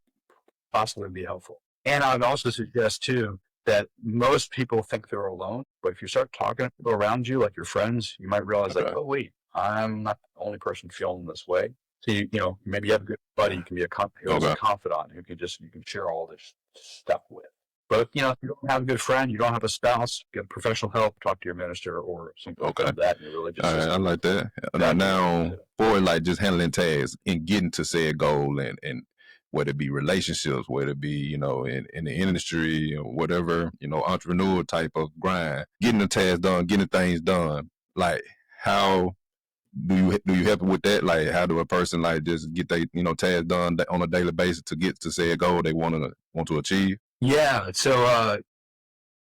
possibly be helpful. And I would also suggest too that most people think they're alone, but if you start talking to people around you, like your friends, you might realize like, oh wait, I'm not the only person feeling this way. So you know, maybe you have a good buddy, you can be a confidant who you can share all this stuff with. But you know, if you don't have a good friend, you don't have a spouse, get professional help, talk to your minister or something like that in your religious system. I like that. Now, for like just handling tasks and getting to said goal, and whether it be relationships, whether it be, you know, in the industry or whatever, you know, entrepreneur type of grind, getting the tasks done, getting things done. Like, how do you help with that? Like, how do a person like just get their, you know, tasks done on a daily basis to get to say a goal they want to achieve? Yeah. So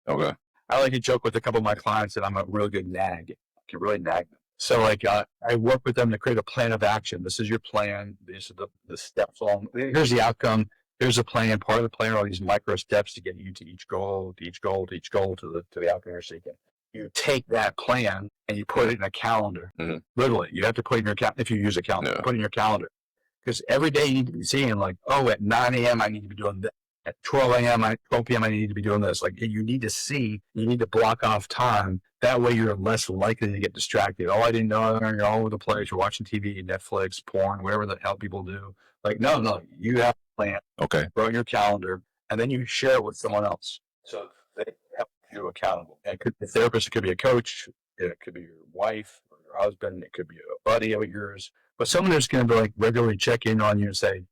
okay. I like to joke with a couple of my clients that I'm a really good nag. I can really nag them. So like I work with them to create a plan of action. This is your plan. These are the steps along. Here's the outcome. Here's a plan. Part of the plan are all these micro steps to get you to each goal, to each goal, to each goal, to the outcome you're seeking. You take that plan and you put it in a calendar. Mm-hmm. Literally, you have to put it in your calendar. If you use a calendar, put it in your calendar. Because every day you need to be seeing like, oh, at 9 a.m. I need to be doing this. At 12 a.m., 12 p.m., I need to be doing this. Like you need to block off time. That way you're less likely to get distracted. Oh, I didn't know. You're all over the place. You're watching TV, Netflix, porn, whatever the hell people do. Like, no, you have a plan. Okay. Throw in your calendar, and then you share it with someone else. So they help you accountable. And it could be a therapist. It could be a coach. It could be your wife or your husband. It could be a buddy of yours. But someone who's going to be like regularly check in on you and say,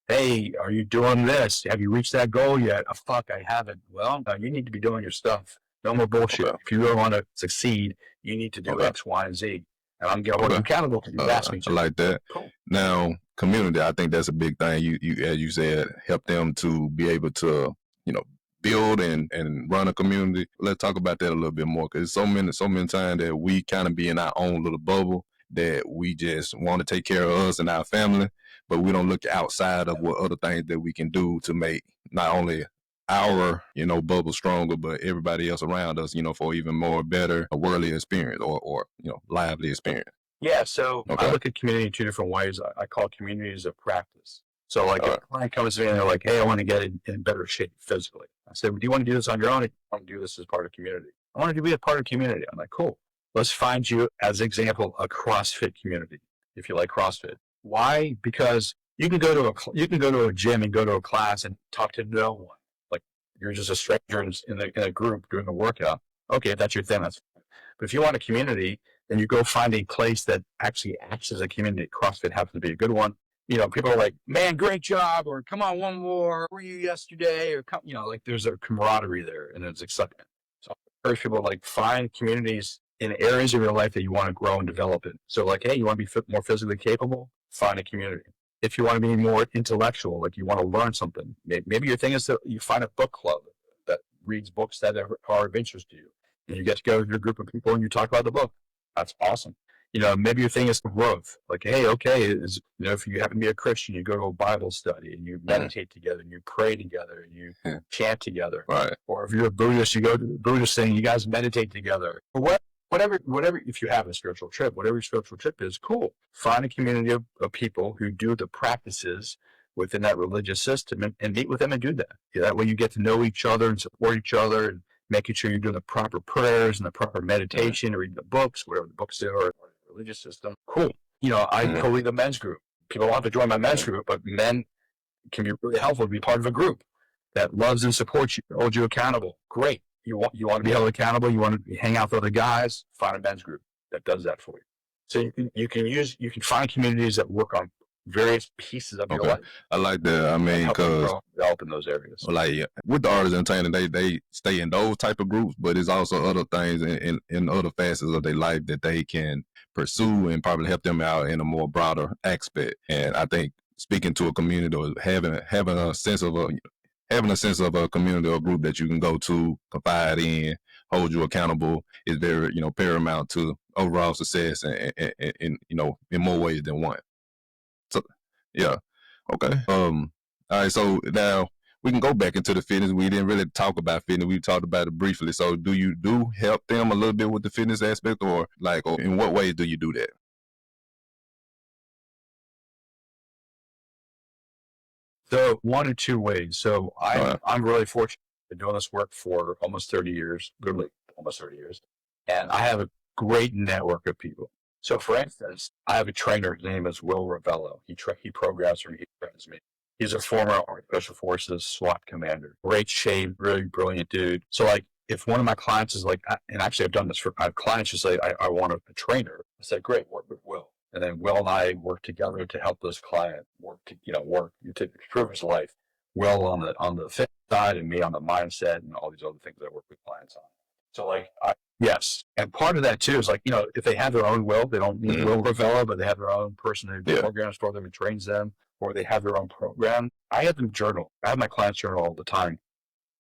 hey, are you doing this? Have you reached that goal yet? Oh, fuck, I haven't. Well, you need to be doing your stuff. No more bullshit. Okay. If you really want to succeed, you need to do X, Y, and Z. And I'm going to hold accountable to you. Ask me to. I like that. Cool. Now, community, I think that's a big thing. You, as you said, help them to be able to, you know, build and run a community. Let's talk about that a little bit more, because so many times that we kind of be in our own little bubble, that we just want to take care of us and our family, but we don't look outside of what other things that we can do to make not only our, you know, bubble stronger, but everybody else around us, you know, for even more better, a worldly experience or you know, lively experience. Yeah. So I look at community in two different ways. I call communities a practice. So like if a client comes in and they're like, hey, I want to get in better shape physically. I said, do you want to do this on your own? Or do you want to do this as part of community? I want to be a part of community. I'm like, cool. Let's find you, as an example, a CrossFit community, if you like CrossFit. Why? Because you can go to a gym and go to a class and talk to no one. Like you're just a stranger in a group doing a workout. Okay, if that's your thing, that's fine. But if you want a community, then you go find a place that actually acts as a community. CrossFit happens to be a good one. You know, people are like, man, great job, or come on, one more. Where were you yesterday? Or come, you know, like there's a camaraderie there and there's excitement. So I encourage people to like find communities in areas of your life that you want to grow and develop in. So like, hey, you want to be more physically capable? Find a community. If you want to be more intellectual, like you want to learn something, maybe your thing is that you find a book club that reads books that are of interest to you. And you get to go with your group of people and you talk about the book. That's awesome. You know, maybe your thing is growth. Like, hey, okay, you know, if you happen to be a Christian, you go to a Bible study and you meditate together and you pray together and you chant together. Right. Or if you're a Buddhist, you go to the Buddhist thing, you guys meditate together. Or whatever, if you have a spiritual trip, whatever your spiritual trip is, cool. Find a community of people who do the practices within that religious system and meet with them and do that. Yeah, that way you get to know each other and support each other and making sure you're doing the proper prayers and the proper meditation or reading the books, whatever the books are, or the religious system. Cool. You know, I co-lead the men's group. People want to join my men's group, but men can be really helpful to be part of a group that loves and supports you, holds you accountable. Great. You want to be held accountable. You want to hang out with other guys. Find a men's group that does that for you. So you can find communities that work on various pieces of your life. I like that. I mean, because develop in those areas. Like with the artists entertainment, they stay in those type of groups, but it's also other things in other facets of their life that they can pursue and probably help them out in a more broader aspect. And I think speaking to a community or having a sense of a community or group that you can go to, confide in, hold you accountable is very, paramount to overall success and in more ways than one. So, yeah. Okay. All right. So now we can go back into the fitness. We didn't really talk about fitness. We talked about it briefly. So do you help them a little bit with the fitness aspect or in what ways do you do that? So one or two ways. So I'm really fortunate. I've been doing this work for almost 30 years, literally almost 30 years. And I have a great network of people. So for instance, I have a trainer. His name is Will Ravello. He programs for me. He trains me. He's a former Special Forces SWAT commander. Great shape, really brilliant dude. So like if one of my clients is like, and actually I've done this for my clients, just say, I want a trainer. I said, great, work with Will. And then Will and I work together to help this client work to improve his life. Will on the fit side and me on the mindset and all these other things that I work with clients on. So like, yes. And part of that too is like, if they have their own will, they don't need Will Ravello, but they have their own person who programs for them and trains them, or they have their own program. I have them journal. I have my clients journal all the time,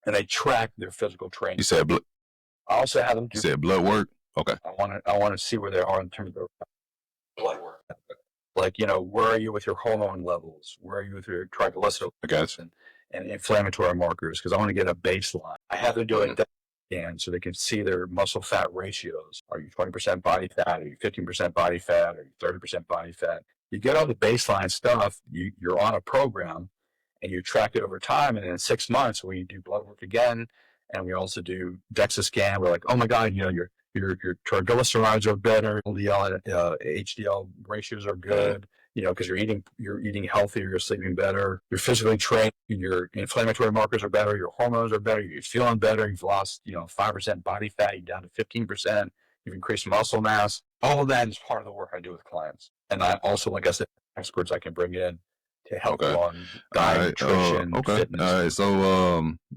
and they track their physical training. You said I also have them do. You said blood work? Okay. I want to see where they are in terms of their blood work. Like, where are you with your hormone levels? Where are you with your triglycerides and inflammatory markers? Because I want to get a baseline. I have them doing that again so they can see their muscle fat ratios. Are you 20% body fat? Are you 15% body fat? Are you 30% body fat? You get all the baseline stuff. You're on a program and you track it over time. And in 6 months, we do blood work again. And we also do DEXA scan. We're like, oh my God, your triglycerides are better. LDL, HDL ratios are good. Because you're eating healthier, you're sleeping better, you're physically trained, your inflammatory markers are better, your hormones are better, you're feeling better, you've lost, 5% body fat, you're down to 15%, you've increased muscle mass. All of that is part of the work I do with clients. And I also, like I said, experts I can bring in to help you on diet, nutrition, fitness. All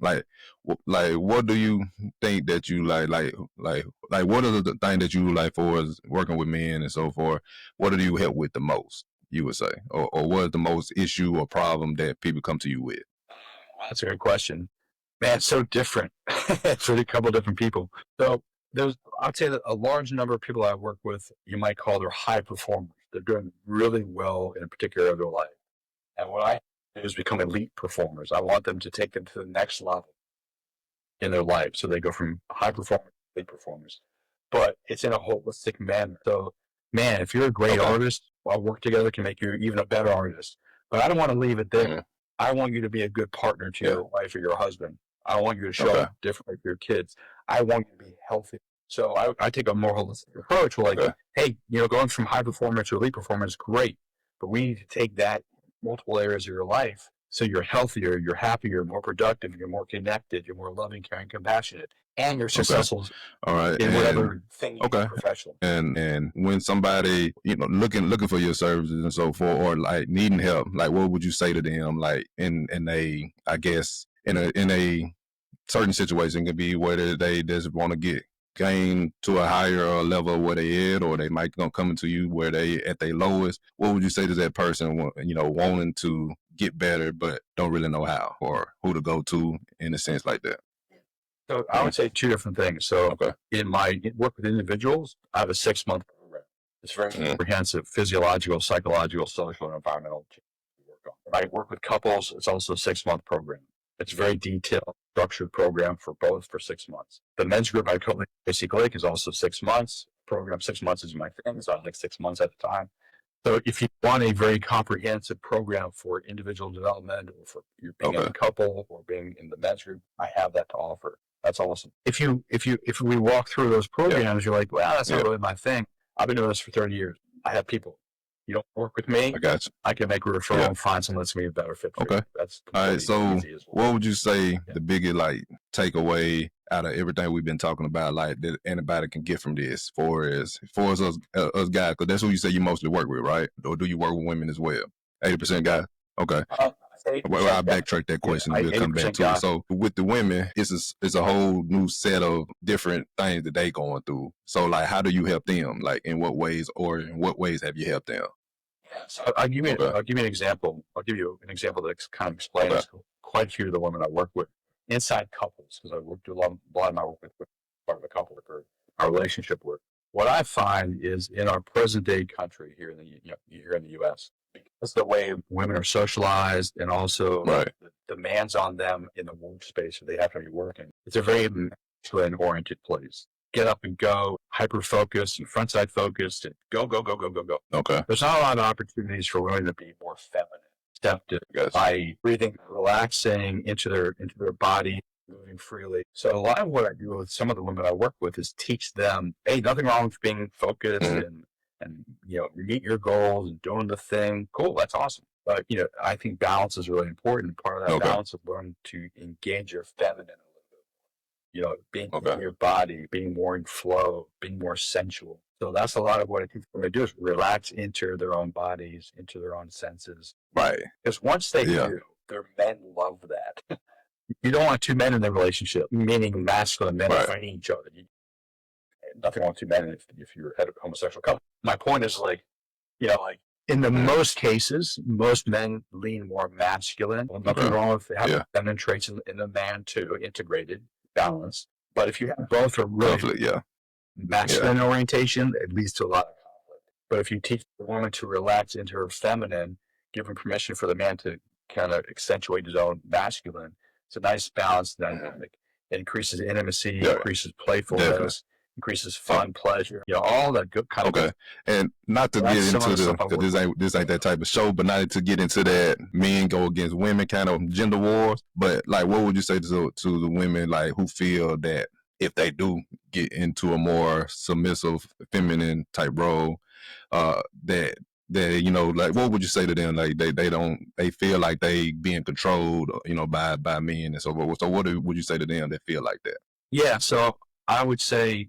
right. So, what do you think that you like, what are the things that you like for is working with men and so forth? What do you help with the most, you would say? Or what is the most issue or problem that people come to you with? Well, that's a good question. Man, it's so different for a couple of different people. So I'd say that a large number of people I work with, you might call they're high performers. They're doing really well in a particular area of their life. And what I do is become elite performers. I want them to take them to the next level in their life. So they go from high performers to elite performers. But it's in a holistic manner. So, man, if you're a great artist, our work together can make you even a better artist. But I don't want to leave it there. Mm-hmm. I want you to be a good partner to your wife or your husband. I want you to show up differently for your kids. I want you to be healthy. So I take a more holistic approach. We're like, hey, going from high performer to elite performer is great. But we need to take that multiple areas of your life so you're healthier, you're happier, more productive, you're more connected, you're more loving, caring, compassionate, and you're successful in whatever thing you do professionally. And when somebody, looking for your services and so forth, or like needing help, like what would you say to them? Like in a certain situation, could be whether they just want to gain to a higher level of where they at, or they might come to you where they at their lowest. What would you say to that person, wanting to get better but don't really know how or who to go to in a sense like that? So I would say two different things. So in my work with individuals, I have a 6-month program. It's very comprehensive, physiological, psychological, social, and environmental change to work on. I work with couples. It's also a 6-month program. It's a very detailed, structured program for 6 months. The men's group I co-lead, Tracy Blake, is also 6 months. Program 6 months is my thing, so I like 6 months at a time. So if you want a very comprehensive program for individual development, or for you being in a couple or being in the men's group, I have that to offer. That's awesome. If we walk through those programs, you're like, well, that's not really my thing. I've been doing this for 30 years. I have people You don't work with me, I got you. I can make a referral and find someone that's going to be a better fit for Okay. you. That's All right. So easy as well. what would you say the biggest like takeaway out of everything we've been talking about, like that anybody can get from this for us guys? Because that's who you say you mostly work with, right? Or do you work with women as well? 80% guys. Okay. Well, I'll backtrack that question and we'll come back to it. So with the women, it's a whole new set of different things that they going through. So like, how do you help them? Like in what ways, or in what ways have you helped them? So I'll give you an example. I'll give you an example that kind of explains quite a few of the women I work with inside couples, because I do a lot of my work with part of a couple or our relationship work. What I find is in our present day country here in the U.S., because the way women are socialized and also the demands on them in the workspace, they have to be working. It's a very masculine oriented place. Get up and go, hyper focused and front side focused, and go. Okay. There's not a lot of opportunities for women to be more feminine, receptive, by breathing, relaxing into their body, moving freely. So a lot of what I do with some of the women I work with is teach them, hey, nothing wrong with being focused and meet your goals and doing the thing. Cool, that's awesome. But I think balance is really important. Part of that balance is learning to engage your feminine a little bit. Being in your body, being more in flow, being more sensual. So that's a lot of what I teach them to do, is relax into their own bodies, into their own senses. Right. Because once they do, their men love that. You don't want two men in their relationship, meaning masculine men fighting each other. Nothing wrong with two men if you're a homosexual couple. My point is in the most cases, most men lean more masculine. Nothing wrong with having feminine traits in the man too, integrated, balanced. But if you have both a really masculine orientation, it leads to a lot of conflict. But if you teach the woman to relax into her feminine, giving permission for the man to kind of accentuate his own masculine, it's a nice balanced dynamic. It increases intimacy, increases playfulness, increases fun, pleasure, all that good kind of. And not to get into this ain't that type of show, but not to get into that men go against women kind of gender wars. But like, what would you say to the women like who feel that if they do get into a more submissive, feminine type role, that like, what would you say to them? Like they feel like they being controlled, by men and so forth. So what would you say to them that feel like that? Yeah. So I would say,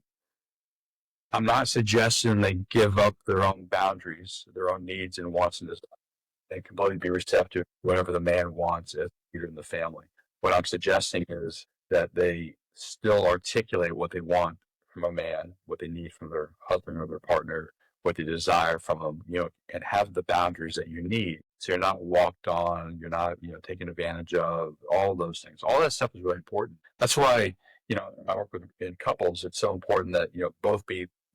I'm not suggesting they give up their own boundaries, their own needs and wants, and they completely be receptive to whatever the man wants as leader in the family. What I'm suggesting is that they still articulate what they want from a man, what they need from their husband or their partner, what they desire from them, and have the boundaries that you need. So you're not walked on, you're not, taken advantage of, all those things. All that stuff is really important. That's why, I work in couples. It's so important that,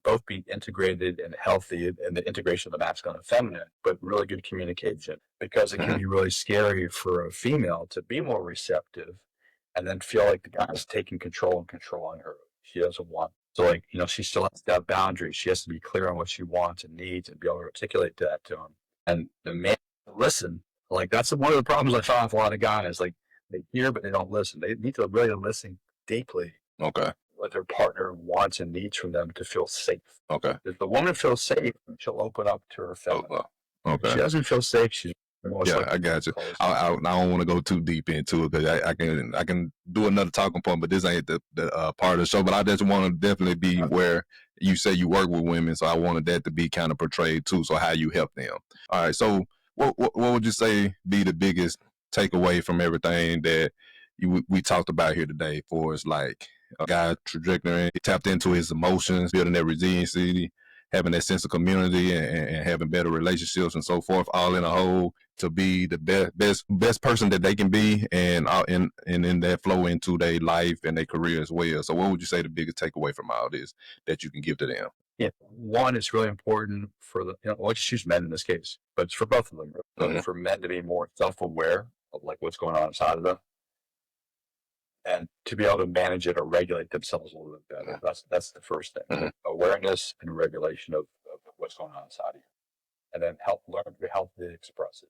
both be integrated and healthy in the integration of the masculine and feminine, but really good communication, because it can be really scary for a female to be more receptive and then feel like the guy's taking control and controlling her. She doesn't want. So she still has to have boundaries. She has to be clear on what she wants and needs and be able to articulate that to him. And the man listen. Like, that's one of the problems I found with a lot of guys. Like, they hear, but they don't listen. They need to really listen deeply. Okay. What their partner wants and needs from them to feel safe. Okay. If the woman feels safe, she'll open up to her feminine. Okay. If she doesn't feel safe, she's I got you. I don't want to go too deep into it, because I can do another talking point, but this ain't the part of the show. But I just want to definitely be where you say you work with women, so I wanted that to be kind of portrayed too. So how you help them. All right. So what would you say be the biggest takeaway from everything that we talked about here today? For us, like a guy trajectory, tapped into his emotions, building that resiliency, having that sense of community, and having better relationships and so forth, all in a whole, to be the best person that they can be, and in that flow into their life and their career as well. So what would you say the biggest takeaway from all this that you can give to them? Yeah, one, it's really important for let's choose men in this case, but it's for both of them, for men to be more self-aware of like what's going on inside of them, and to be able to manage it or regulate themselves a little bit better. That's the first thing. Awareness and regulation of what's going on inside of you. And then learn to healthily express it.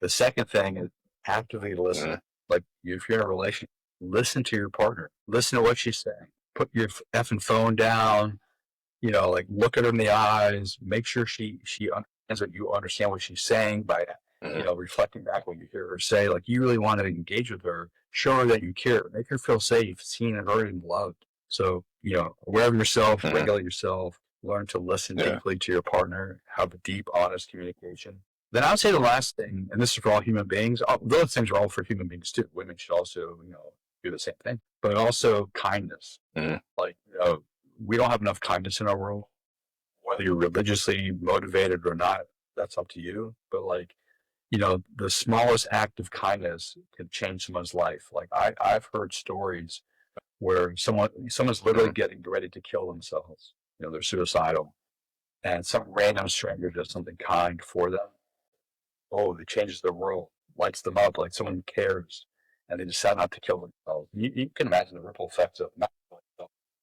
The second thing is actively listen. Like, if you're in a relationship, listen to your partner. Listen to what she's saying. Put your effing phone down. Look at her in the eyes. Make sure she that you understand what she's saying by, reflecting back what you hear her say. Like, you really want to engage with her, show her that you care, make her feel safe, seen, and heard, and loved. So, aware of yourself, regulate yourself, learn to listen deeply to your partner, have a deep, honest communication. Then I would say the last thing, and this is for all human beings, those things are all for human beings too. Women should also, do the same thing, but also kindness. Like, we don't have enough kindness in our world. Whether you're religiously motivated or not, that's up to you. But like, the smallest act of kindness can change someone's life. Like, I've heard stories where someone's literally getting ready to kill themselves. They're suicidal, and some random stranger does something kind for them. Oh, it changes their world, lights them up, like someone cares, and they decide not to kill themselves. You can imagine the ripple effects of not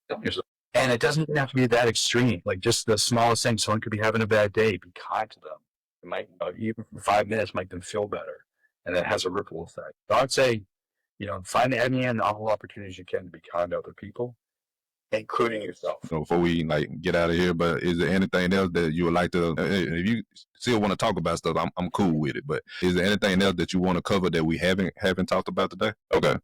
killing yourself. And it doesn't even have to be that extreme. Like, just the smallest thing. Someone could be having a bad day. Be kind to them. It might, even for 5 minutes, make them feel better, and it has a ripple effect. So I'd say, find any and all opportunities you can to be kind to other people, including yourself. Before we get out of here, but is there anything else that you would like to? If you still want to talk about stuff, I'm cool with it. But is there anything else that you want to cover that we haven't talked about today? Okay.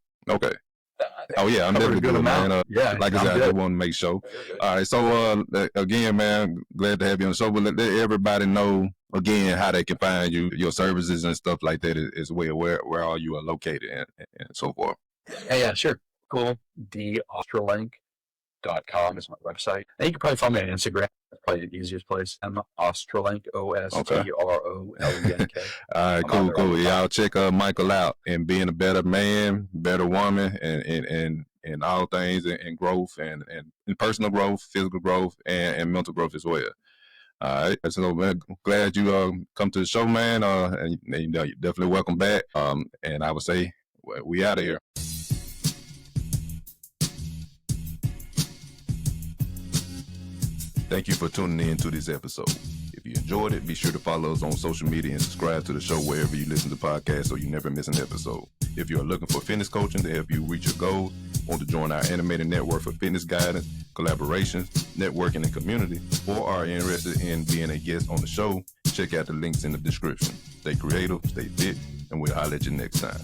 Oh yeah, I'm definitely good, man. Like I said, I just want to make sure. All right, so again, man, glad to have you on the show. But let everybody know again how they can find you, your services and stuff like that as well. Where all you are located and so forth. Yeah, sure. Cool. Ostrolenk.com is my website. And you can probably find me on Instagram. That's probably the easiest place. I'm Ostrolenk, Ostrolenk. All right, cool. Y'all check Michael out and being a better man, better woman, and all things in growth and personal growth, physical growth, and mental growth as well. All right, so man, glad you come to the show, man. And you're definitely welcome back. And I would say we out of here. Thank you for tuning in to this episode. If you enjoyed it, be sure to follow us on social media and subscribe to the show wherever you listen to podcasts so you never miss an episode. If you are looking for fitness coaching to help you reach your goals, want to join our animated network for fitness guidance, collaborations, networking, and community, or are interested in being a guest on the show, check out the links in the description. Stay creative, stay fit, and we'll holler at you next time.